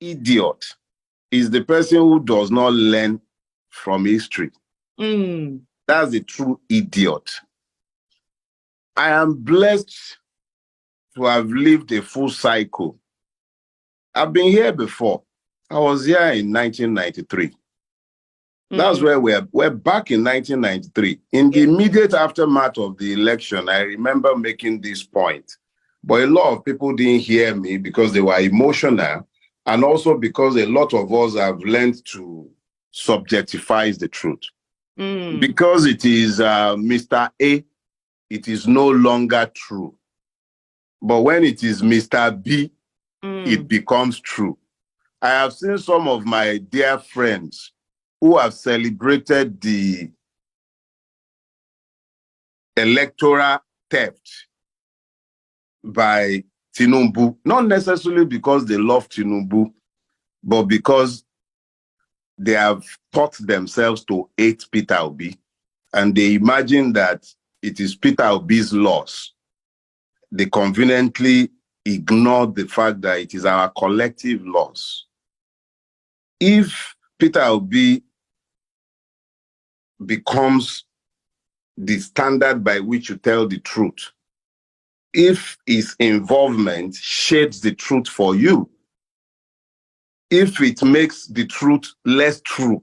idiot is the person who does not learn from history. That's the true idiot. I am blessed to have lived a full cycle. I've been here before. I was here in 1993. That's where we're back in 1993. In the immediate aftermath of the election, I remember making this point. But a lot of people didn't hear me because they were emotional, and also because a lot of us have learned to subjectify the truth. Because it is Mr. A, it is no longer true. But when it is Mr. B, it becomes true. I have seen some of my dear friends who have celebrated the electoral theft by Tinubu, not necessarily because they love Tinubu, but because they have taught themselves to hate Peter Obi, and they imagine that it is Peter Obi's loss. They conveniently ignore the fact that it is our collective loss. If Peter Obi becomes the standard by which you tell the truth, if his involvement shades the truth for you, if it makes the truth less true,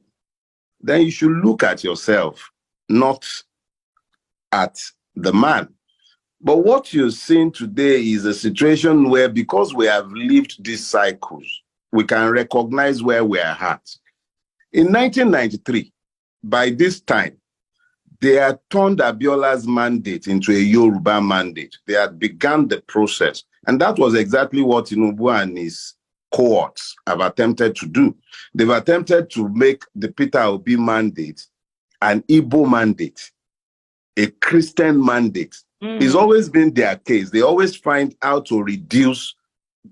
then you should look at yourself, not at the man. But what you're seeing today is a situation where, because we have lived these cycles, we can recognize where we are at. In 1993, by this time, they had turned Abiola's mandate into a Yoruba mandate. They had begun the process. And that was exactly what Tinubu and his cohorts have attempted to do. They've attempted to make the Peter Obi mandate an Igbo mandate, a Christian mandate. It's always been their case. They always find how to reduce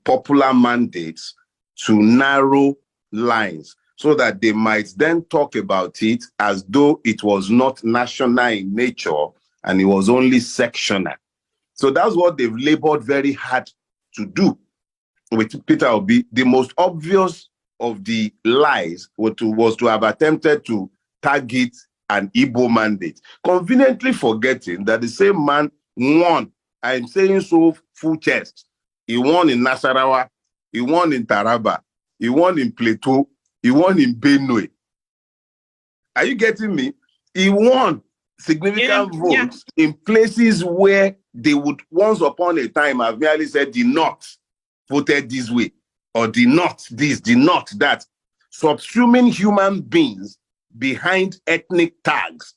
popular mandates to narrow lines, so that they might then talk about it as though it was not national in nature and it was only sectional. So that's what they've labored very hard to do with Peter Obi. The most obvious of the lies was to have attempted to target an Igbo mandate, conveniently forgetting that the same man won. I'm saying so full chest. He won in Nasarawa, he won in Taraba, he won in Plateau, he won in Benue. Are you getting me? He won significant votes in places where they would once upon a time have merely said the North voted this way, or the North this, the North that, subsuming human beings behind ethnic tags.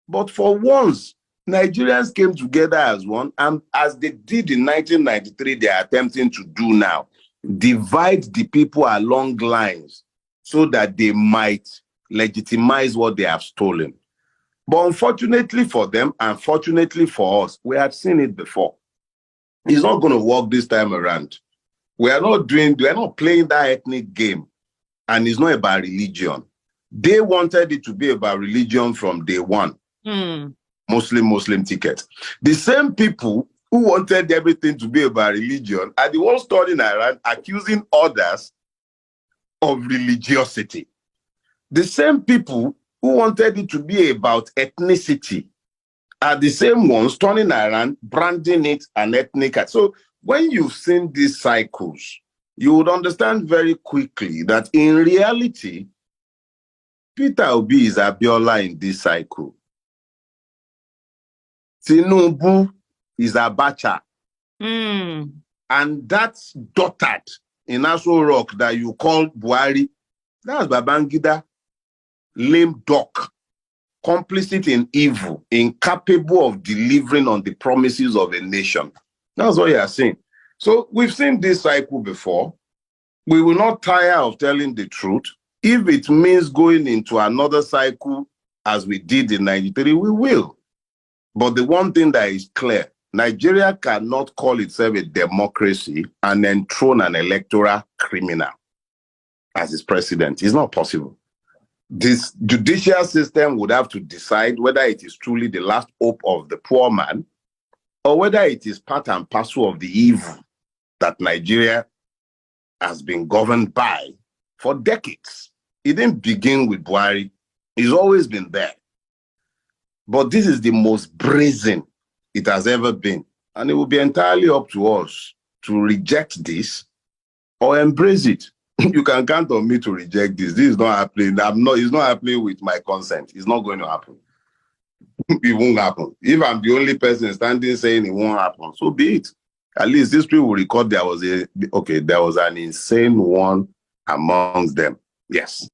But for once, Nigerians came together as one, and as they did in 1993, they are attempting to do now. Divide the people along lines so that they might legitimize what they have stolen. But unfortunately for them, and fortunately for us, we have seen it before. It's not going to work this time around. We are not playing that ethnic game, and it's not about religion. They wanted it to be about religion from day one. Muslim ticket. The same people who wanted everything to be about religion are the ones turning around accusing others of religiosity. The same people who wanted it to be about ethnicity are the same ones turning around branding it an ethnic. So when you've seen these cycles, you would understand very quickly that in reality, Peter Obi is Abiola in this cycle. Tinubu is Abacha. And that's dotted in Aso Rock that you call Buhari. That's Babangida, lame duck, complicit in evil, incapable of delivering on the promises of a nation. That's what you are saying. So we've seen this cycle before. We will not tire of telling the truth. If it means going into another cycle as we did in 93, we will. But the one thing that is clear, Nigeria cannot call itself a democracy and enthrone an electoral criminal as its president. It's not possible. This judicial system would have to decide whether it is truly the last hope of the poor man or whether it is part and parcel of the evil that Nigeria has been governed by for decades. It didn't begin with Buhari. It's always been there. But this is the most brazen it has ever been. And it will be entirely up to us to reject this or embrace it. You can count on me to reject this. This is not happening. It's not happening with my consent. It's not going to happen. It won't happen. If I'm the only person standing saying it won't happen, so be it. At least these people will record there was an insane one amongst them. Yes.